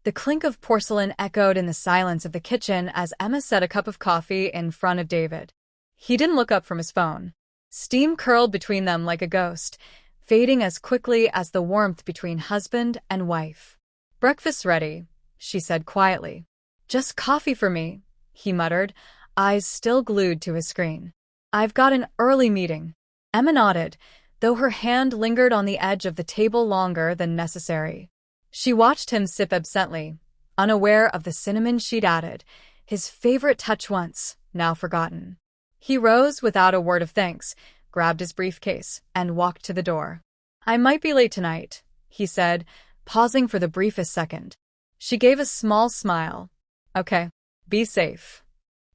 The clink of porcelain echoed in the silence of the kitchen as Emma set a cup of coffee in front of David. He didn't look up from his phone. Steam curled between them like a ghost, fading as quickly as the warmth between husband and wife. "Breakfast's ready," she said quietly. "Just coffee for me," he muttered, eyes still glued to his screen. "I've got an early meeting." Emma nodded, though her hand lingered on the edge of the table longer than necessary. She watched him sip absently, unaware of the cinnamon she'd added, his favorite touch once, now forgotten. He rose without a word of thanks, grabbed his briefcase, and walked to the door. "I might be late tonight," he said, pausing for the briefest second. She gave a small smile. "Okay, be safe."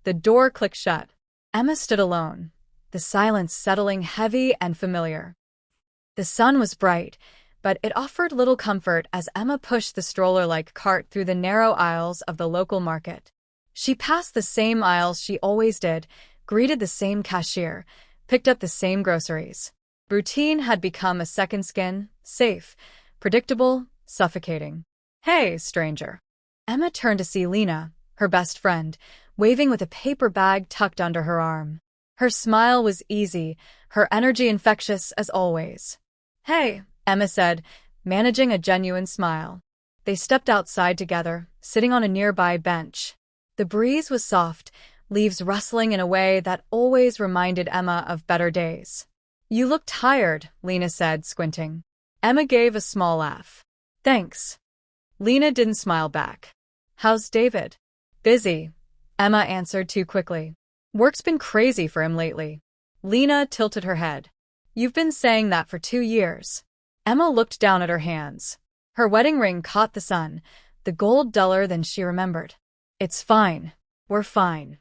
The door clicked shut. Emma stood alone, the silence settling heavy and familiar. The sun was bright, but it offered little comfort as Emma pushed the stroller-like cart through the narrow aisles of the local market. She passed the same aisles she always did, greeted the same cashier, picked up the same groceries. Routine had become a second skin, safe, predictable, suffocating. "Hey, stranger." Emma turned to see Lena, her best friend, waving with a paper bag tucked under her arm. Her smile was easy, her energy infectious as always. "Hey," Emma said, managing a genuine smile. They stepped outside together, sitting on a nearby bench. The breeze was soft, leaves rustling in a way that always reminded Emma of better days. "You look tired," Lena said, squinting. Emma gave a small laugh. "Thanks." Lena didn't smile back. "How's David?" "Busy," Emma answered too quickly. "Work's been crazy for him lately." Lena tilted her head. "You've been saying that for 2 years." Emma looked down at her hands. Her wedding ring caught the sun, the gold duller than she remembered. "It's fine. We're fine."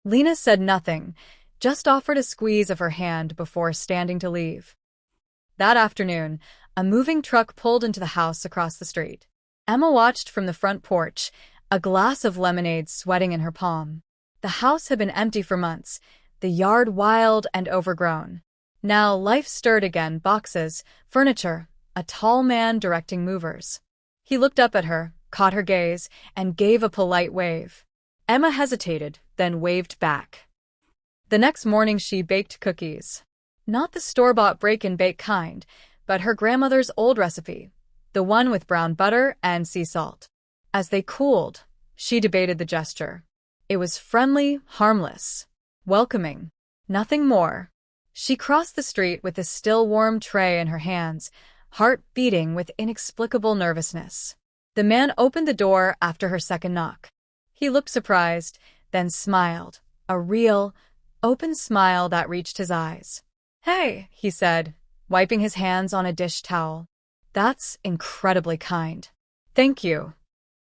Lena said nothing, just offered a squeeze of her hand before standing to leave. That afternoon, a moving truck pulled into the house across the street. Emma watched from the front porch, a glass of lemonade sweating in her palm. The house had been empty for months, the yard wild and overgrown. Now life stirred again, boxes, furniture, a tall man directing movers. He looked up at her, caught her gaze, and gave a polite wave. Emma hesitated, then waved back. The next morning she baked cookies. Not the store-bought break-and-bake kind, but her grandmother's old recipe, the one with brown butter and sea salt. As they cooled, she debated the gesture. It was friendly, harmless, welcoming, nothing more. She crossed the street with the still warm tray in her hands, heart beating with inexplicable nervousness. The man opened the door after her second knock. He looked surprised, then smiled, a real, open smile that reached his eyes. "Hey," he said, wiping his hands on a dish towel. "That's incredibly kind." "Thank you."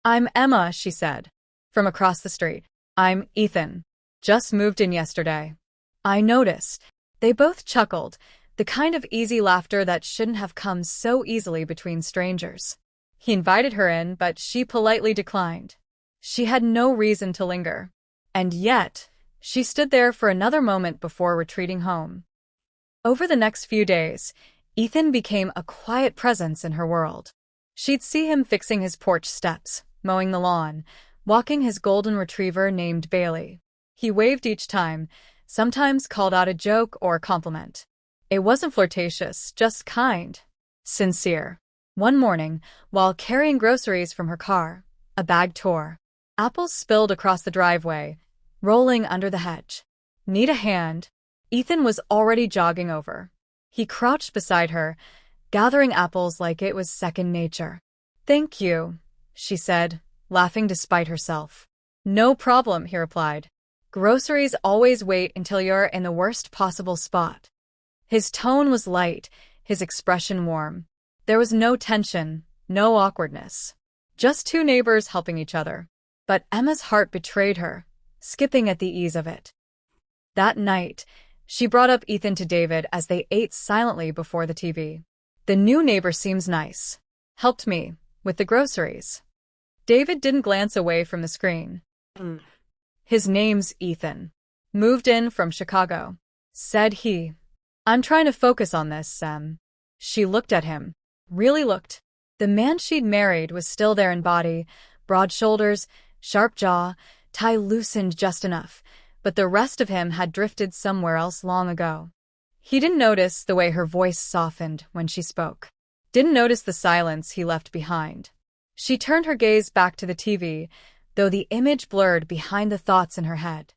"I'm Emma," she said. From across the street. "I'm Ethan. Just moved in yesterday." "I noticed." They both chuckled, the kind of easy laughter that shouldn't have come so easily between strangers. He invited her in, but she politely declined. She had no reason to linger. And yet, she stood there for another moment before retreating home. Over the next few days, Ethan became a quiet presence in her world. She'd see him fixing his porch steps, mowing the lawn, walking his golden retriever named Bailey. He waved each time, sometimes called out a joke or compliment. It wasn't flirtatious, just kind, sincere. One morning, while carrying groceries from her car, a bag tore. Apples spilled across the driveway, rolling under the hedge. "Need a hand?" Ethan was already jogging over. He crouched beside her, gathering apples like it was second nature. "Thank you," she said, laughing despite herself. "No problem," he replied. "Groceries always wait until you're in the worst possible spot." His tone was light, his expression warm. There was no tension, no awkwardness. Just two neighbors helping each other. But Emma's heart betrayed her, skipping at the ease of it. That night, she brought up Ethan to David as they ate silently before the TV. "The new neighbor seems nice. Helped me with the groceries." David didn't glance away from the screen. "His name's Ethan. Moved in from Chicago," said he. "I'm trying to focus on this, Sam." She looked at him. Really looked. The man she'd married was still there in body, Broad shoulders, sharp jaw, tie loosened just enough, but the rest of him had drifted somewhere else long ago. He didn't notice the way her voice softened when she spoke. Didn't notice the silence he left behind. She turned her gaze back to the TV, though the image blurred behind the thoughts in her head.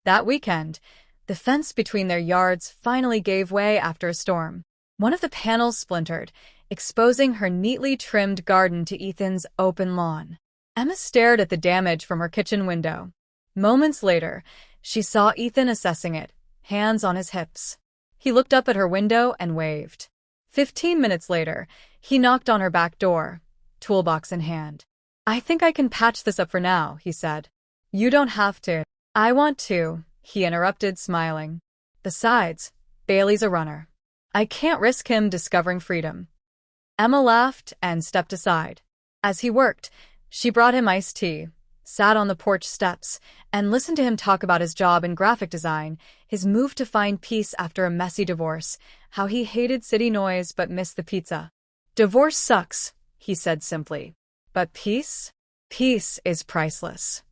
That weekend, the fence between their yards finally gave way after a storm. One of the panels splintered, exposing her neatly trimmed garden to Ethan's open lawn. Emma stared at the damage from her kitchen window. Moments later, she saw Ethan assessing it, hands on his hips. He looked up at her window and waved. 15 minutes later, he knocked on her back door, toolbox in hand. "I think I can patch this up for now," he said. "You don't have to." "I want to," he interrupted, smiling. "Besides, Bailey's a runner. I can't risk him discovering freedom." Emma laughed and stepped aside. As he worked, she brought him iced tea, sat on the porch steps, and listened to him talk about his job in graphic design, his move to find peace after a messy divorce, how he hated city noise but missed the pizza. "Divorce sucks," he said simply. "But peace? Peace is priceless."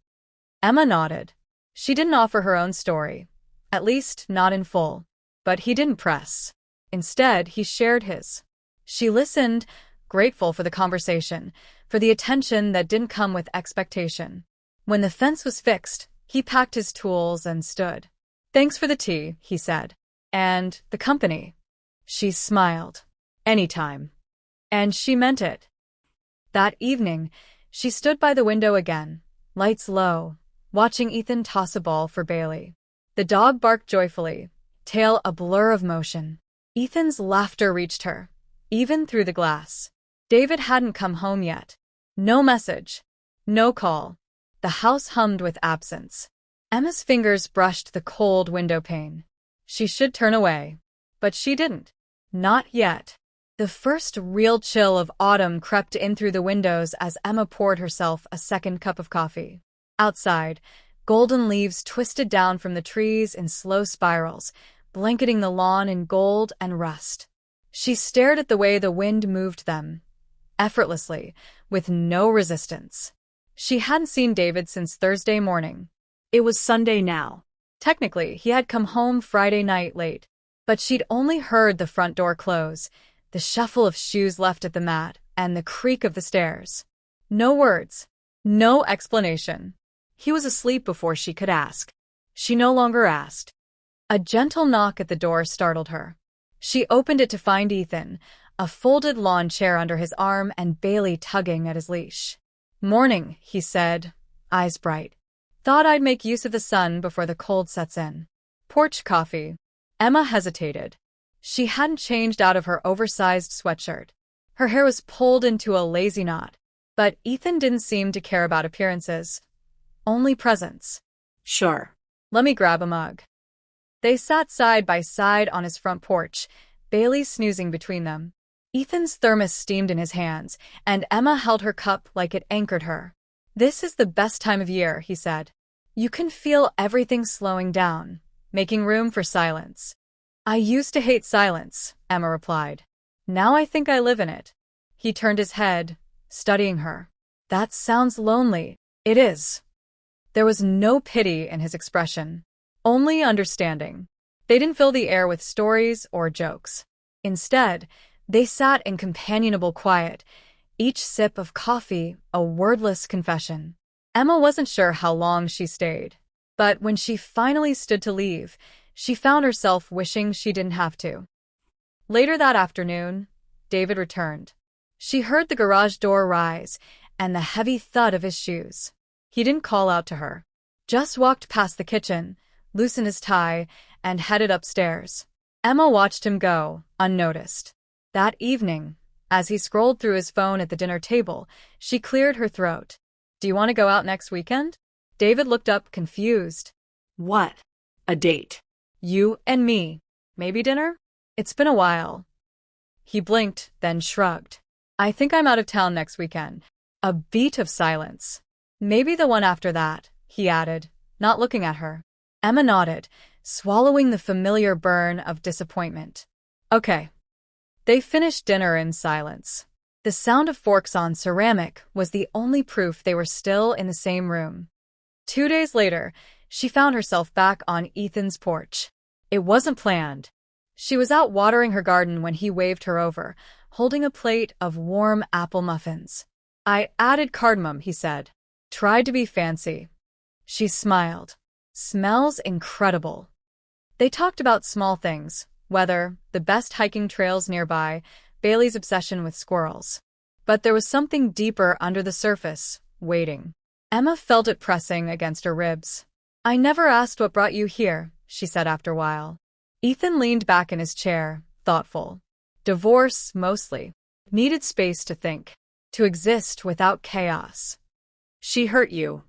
Emma nodded. She didn't offer her own story, at least not in full. But he didn't press. Instead, he shared his. She listened, grateful for the conversation, for the attention that didn't come with expectation. When the fence was fixed, he packed his tools and stood. "Thanks for the tea," he said. "And the company." She smiled. "Anytime." And she meant it. That evening, she stood by the window again, lights low, watching Ethan toss a ball for Bailey. The dog barked joyfully, tail a blur of motion. Ethan's laughter reached her, even through the glass. David hadn't come home yet. No message. No call. The house hummed with absence. Emma's fingers brushed the cold window pane. She should turn away. But she didn't. Not yet. The first real chill of autumn crept in through the windows as Emma poured herself a second cup of coffee. Outside, golden leaves twisted down from the trees in slow spirals, blanketing the lawn in gold and rust. She stared at the way the wind moved them, effortlessly, with no resistance. She hadn't seen David since Thursday morning. It was Sunday now. Technically, he had come home Friday night late, but she'd only heard the front door close, the shuffle of shoes left at the mat, and the creak of the stairs. No words. No explanation. He was asleep before she could ask. She no longer asked. A gentle knock at the door startled her. She opened it to find Ethan, a folded lawn chair under his arm and Bailey tugging at his leash. "Morning," he said, eyes bright. "Thought I'd make use of the sun before the cold sets in." "Porch coffee." Emma hesitated. She hadn't changed out of her oversized sweatshirt. Her hair was pulled into a lazy knot. But Ethan didn't seem to care about appearances. Only presence. "Sure. Let me grab a mug." They sat side by side on his front porch, Bailey snoozing between them. Ethan's thermos steamed in his hands, and Emma held her cup like it anchored her. "This is the best time of year," he said. "You can feel everything slowing down, making room for silence." "I used to hate silence," Emma replied. "Now I think I live in it." He turned his head, studying her. "That sounds lonely." "It is." There was no pity in his expression, only understanding. They didn't fill the air with stories or jokes. Instead, they sat in companionable quiet, each sip of coffee a wordless confession. Emma wasn't sure how long she stayed, but when she finally stood to leave, she found herself wishing she didn't have to. Later that afternoon, David returned. She heard the garage door rise and the heavy thud of his shoes. He didn't call out to her, just walked past the kitchen, loosened his tie, and headed upstairs. Emma watched him go, unnoticed. That evening, as he scrolled through his phone at the dinner table, she cleared her throat. "Do you want to go out next weekend?" David looked up, confused. "What? A date?" "You and me. Maybe dinner? It's been a while." He blinked, then shrugged. "I think I'm out of town next weekend." A beat of silence. "Maybe the one after that," he added, not looking at her. Emma nodded, swallowing the familiar burn of disappointment. "Okay." They finished dinner in silence. The sound of forks on ceramic was the only proof they were still in the same room. 2 days later, she found herself back on Ethan's porch. It wasn't planned. She was out watering her garden when he waved her over, holding a plate of warm apple muffins. "I added cardamom," he said. "Tried to be fancy." She smiled. "Smells incredible." They talked about small things, weather, the best hiking trails nearby, Bailey's obsession with squirrels. But there was something deeper under the surface, waiting. Emma felt it pressing against her ribs. "I never asked what brought you here," she said after a while. Ethan leaned back in his chair, thoughtful. Divorce, mostly. Needed space to think. To exist without chaos. "She hurt you."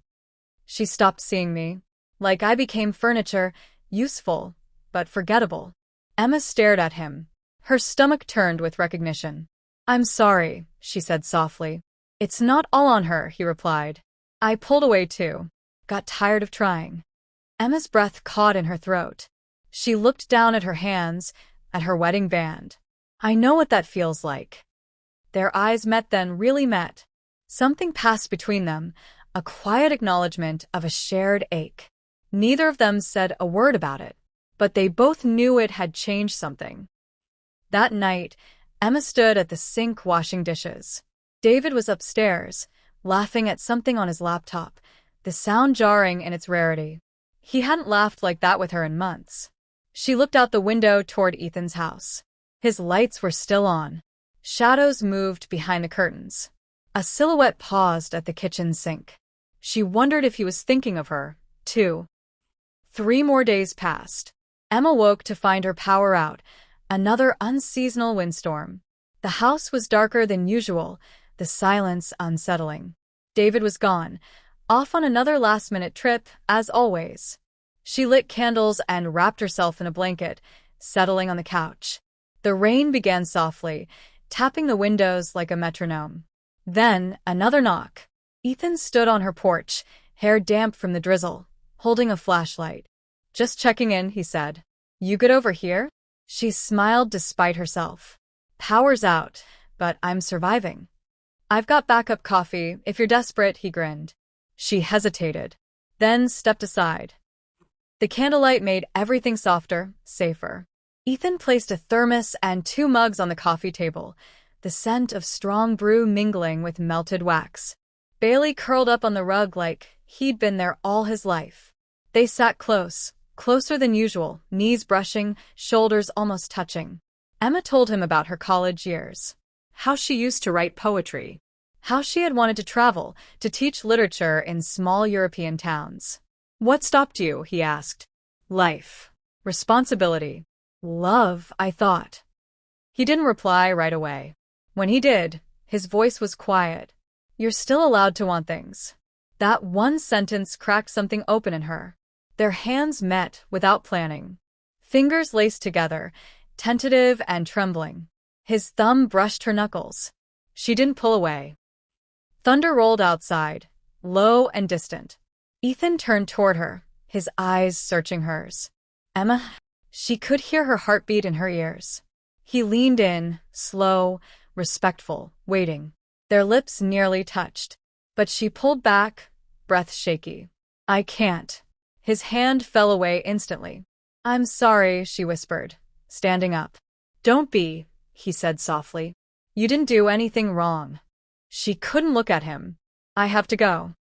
"She stopped seeing me. Like I became furniture, useful, but forgettable." Emma stared at him. Her stomach turned with recognition. "I'm sorry," she said softly. "It's not all on her," he replied. "I pulled away too. Got tired of trying." Emma's breath caught in her throat. She looked down at her hands, at her wedding band. "I know what that feels like." Their eyes met then, really met. Something passed between them, a quiet acknowledgement of a shared ache. Neither of them said a word about it, but they both knew it had changed something. That night, Emma stood at the sink washing dishes. David was upstairs, laughing at something on his laptop, the sound jarring in its rarity. He hadn't laughed like that with her in months. She looked out the window toward Ethan's house. His lights were still on. Shadows moved behind the curtains. A silhouette paused at the kitchen sink. She wondered if he was thinking of her, too. 3 more days passed. Emma woke to find her power out, another unseasonal windstorm. The house was darker than usual, the silence unsettling. David was gone, off on another last-minute trip, as always. She lit candles and wrapped herself in a blanket, settling on the couch. The rain began softly, tapping the windows like a metronome. Then, another knock. Ethan stood on her porch, hair damp from the drizzle, holding a flashlight. "Just checking in," he said. "You good over here?" She smiled despite herself. "Power's out, but I'm surviving." "I've got backup coffee, if you're desperate," he grinned. She hesitated, then stepped aside. The candlelight made everything softer, safer. Ethan placed a thermos and 2 mugs on the coffee table, the scent of strong brew mingling with melted wax. Bailey curled up on the rug like he'd been there all his life. They sat close, closer than usual, knees brushing, shoulders almost touching. Emma told him about her college years. How she used to write poetry. How she had wanted to travel, to teach literature in small European towns. "What stopped you?" he asked. "Life. Responsibility. Love, I thought." He didn't reply right away. When he did, his voice was quiet. "You're still allowed to want things." That one sentence cracked something open in her. Their hands met without planning. Fingers laced together, tentative and trembling. His thumb brushed her knuckles. She didn't pull away. Thunder rolled outside, low and distant. Ethan turned toward her, his eyes searching hers. "Emma?" She could hear her heartbeat in her ears. He leaned in, slow, respectful, waiting. Their lips nearly touched. But she pulled back, breath shaky. "I can't." His hand fell away instantly. "I'm sorry," she whispered, standing up. "Don't be," he said softly. "You didn't do anything wrong." She couldn't look at him. "I have to go."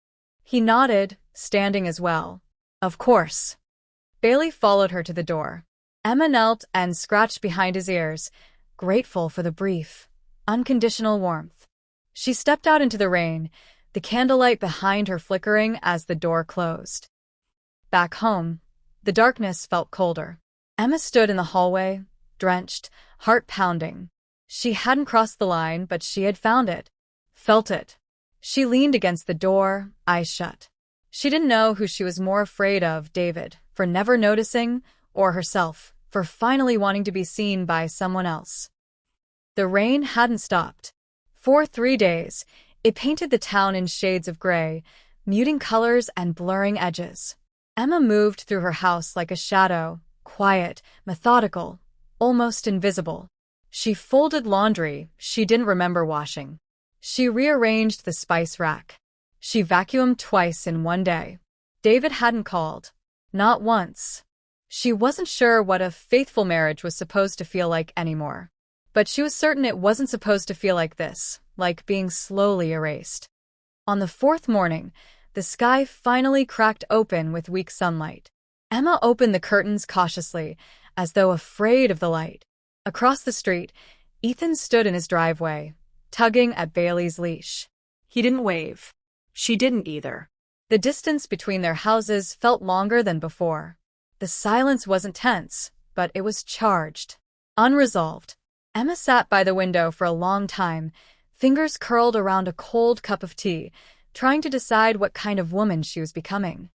He nodded, standing as well. "Of course." Bailey followed her to the door. Emma knelt and scratched behind his ears, grateful for the brief, unconditional warmth. She stepped out into the rain, the candlelight behind her flickering as the door closed. Back home, the darkness felt colder. Emma stood in the hallway, drenched, heart pounding. She hadn't crossed the line, but she had found it. Felt it. She leaned against the door, eyes shut. She didn't know who she was more afraid of, David, for never noticing, or herself, for finally wanting to be seen by someone else. The rain hadn't stopped. For 3 days, it painted the town in shades of gray, muting colors and blurring edges. Emma moved through her house like a shadow, quiet, methodical, almost invisible. She folded laundry she didn't remember washing. She rearranged the spice rack. She vacuumed twice in one day. David hadn't called. Not once. She wasn't sure what a faithful marriage was supposed to feel like anymore. But she was certain it wasn't supposed to feel like this, like being slowly erased. On the fourth morning, the sky finally cracked open with weak sunlight. Emma opened the curtains cautiously, as though afraid of the light. Across the street, Ethan stood in his driveway, tugging at Bailey's leash. He didn't wave. She didn't either. The distance between their houses felt longer than before. The silence wasn't tense, but it was charged. Unresolved. Emma sat by the window for a long time, fingers curled around a cold cup of tea, trying to decide what kind of woman she was becoming.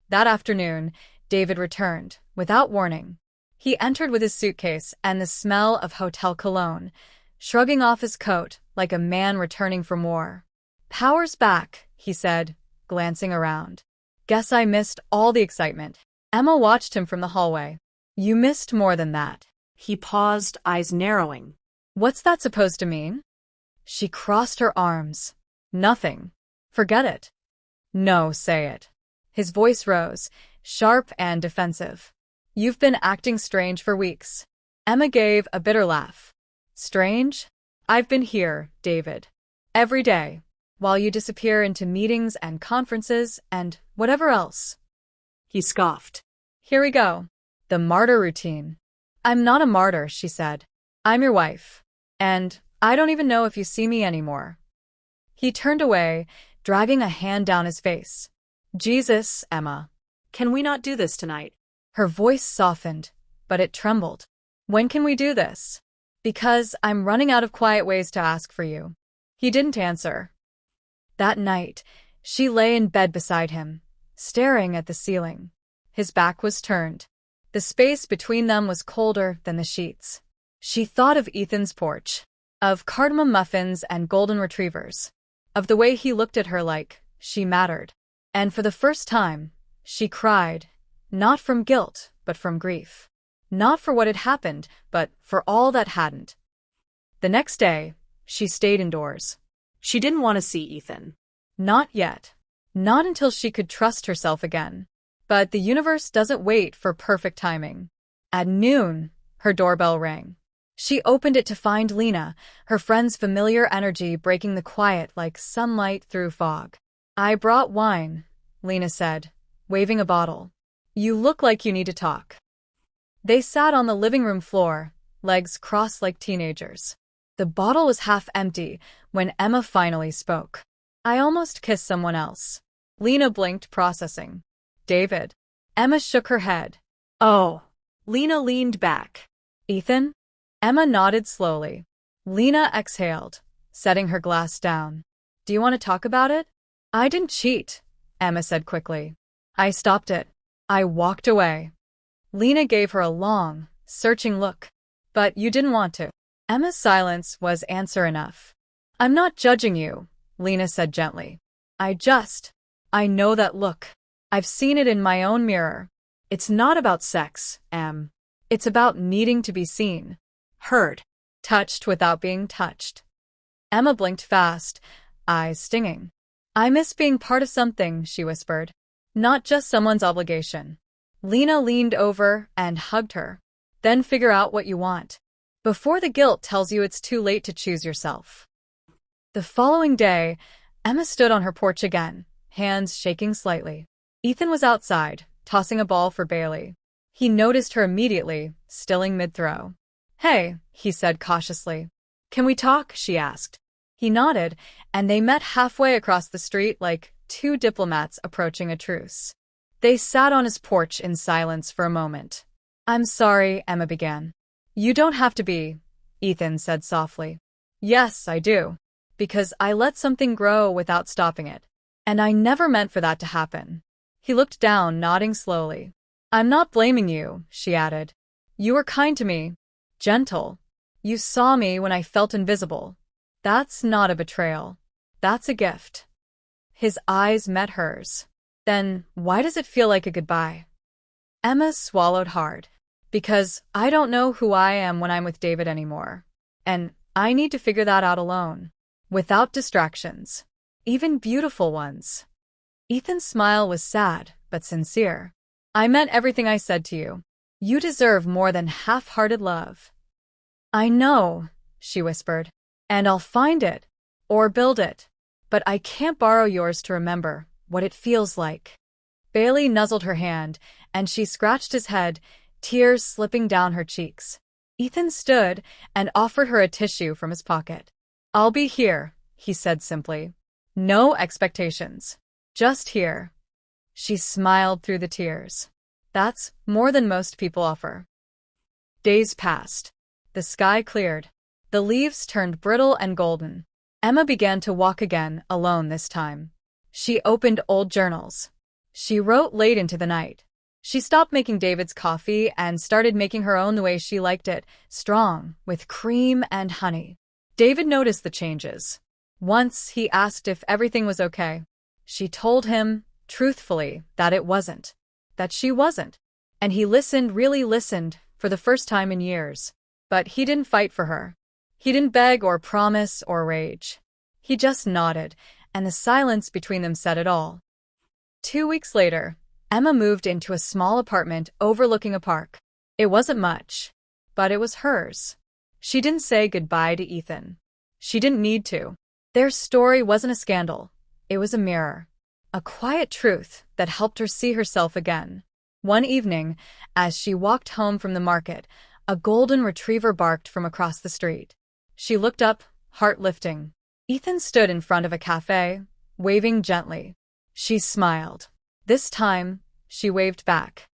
That afternoon, David returned, without warning. He entered with his suitcase and the smell of hotel cologne, shrugging off his coat like a man returning from war. "Power's back," he said, glancing around. "Guess I missed all the excitement." Emma watched him from the hallway. "You missed more than that." He paused, eyes narrowing. "What's that supposed to mean?" She crossed her arms. "Nothing. Forget it." "No, say it." His voice rose, sharp and defensive. "You've been acting strange for weeks." Emma gave a bitter laugh. "Strange? I've been here, David. Every day, while you disappear into meetings and conferences and whatever else." He scoffed. "Here we go. The martyr routine." "I'm not a martyr," she said. "I'm your wife. And I don't even know if you see me anymore." He turned away, dragging a hand down his face. "Jesus, Emma. Can we not do this tonight?" Her voice softened, but it trembled. "When can we do this?" "Because I'm running out of quiet ways to ask for you." He didn't answer. That night, she lay in bed beside him, staring at the ceiling. His back was turned. The space between them was colder than the sheets. She thought of Ethan's porch, of cardamom muffins and golden retrievers, of the way he looked at her like she mattered. And for the first time, she cried, not from guilt, but from grief. Not for what had happened, but for all that hadn't. The next day, she stayed indoors. She didn't want to see Ethan. Not yet. Not until she could trust herself again. But the universe doesn't wait for perfect timing. At noon, her doorbell rang. She opened it to find Lena, her friend's familiar energy breaking the quiet like sunlight through fog. "I brought wine," Lena said, waving a bottle. "You look like you need to talk." They sat on the living room floor, legs crossed like teenagers. The bottle was half empty when Emma finally spoke. "I almost kissed someone else." Lena blinked, processing. "David." Emma shook her head. "Oh." Lena leaned back. "Ethan?" Emma nodded slowly. Lena exhaled, setting her glass down. "Do you want to talk about it?" "I didn't cheat," Emma said quickly. "I stopped it. I walked away." Lena gave her a long, searching look. "But you didn't want to." Emma's silence was answer enough. "I'm not judging you," Lena said gently. I know that look. I've seen it in my own mirror. It's not about sex, Em. It's about needing to be seen, heard, touched without being touched." Emma blinked fast, eyes stinging. "I miss being part of something," she whispered. "Not just someone's obligation." Lena leaned over and hugged her. "Then figure out what you want, before the guilt tells you it's too late to choose yourself." The following day, Emma stood on her porch again, hands shaking slightly. Ethan was outside, tossing a ball for Bailey. He noticed her immediately, stilling mid-throw. "Hey," he said cautiously. "Can we talk?" she asked. He nodded, and they met halfway across the street like two diplomats approaching a truce. They sat on his porch in silence for a moment. "I'm sorry," Emma began. "You don't have to be," Ethan said softly. "Yes, I do. Because I let something grow without stopping it. And I never meant for that to happen." He looked down, nodding slowly. "I'm not blaming you," she added. "You were kind to me. Gentle. You saw me when I felt invisible. That's not a betrayal. That's a gift." His eyes met hers. "Then why does it feel like a goodbye?" Emma swallowed hard. "Because I don't know who I am when I'm with David anymore. And I need to figure that out alone." without distractions, even beautiful ones. Ethan's smile was sad, but sincere. I meant everything I said to you. You deserve more than half-hearted love. I know, she whispered, and I'll find it, or build it, but I can't borrow yours to remember what it feels like. Bailey nuzzled her hand, and she scratched his head, tears slipping down her cheeks. Ethan stood and offered her a tissue from his pocket. I'll be here, he said simply. No expectations. Just here. She smiled through the tears. That's more than most people offer. Days passed. The sky cleared. The leaves turned brittle and golden. Emma began to walk again, alone this time. She opened old journals. She wrote late into the night. She stopped making David's coffee and started making her own the way she liked it, strong, with cream and honey. David noticed the changes. Once he asked if everything was okay. She told him, truthfully, that it wasn't. That she wasn't. And he listened, really listened, for the first time in years. But he didn't fight for her. He didn't beg or promise or rage. He just nodded, and the silence between them said it all. 2 weeks later, Emma moved into a small apartment overlooking a park. It wasn't much, but it was hers. She didn't say goodbye to Ethan. She didn't need to. Their story wasn't a scandal. It was a mirror. A quiet truth that helped her see herself again. One evening, as she walked home from the market, a golden retriever barked from across the street. She looked up, heart lifting. Ethan stood in front of a cafe, waving gently. She smiled. This time, she waved back.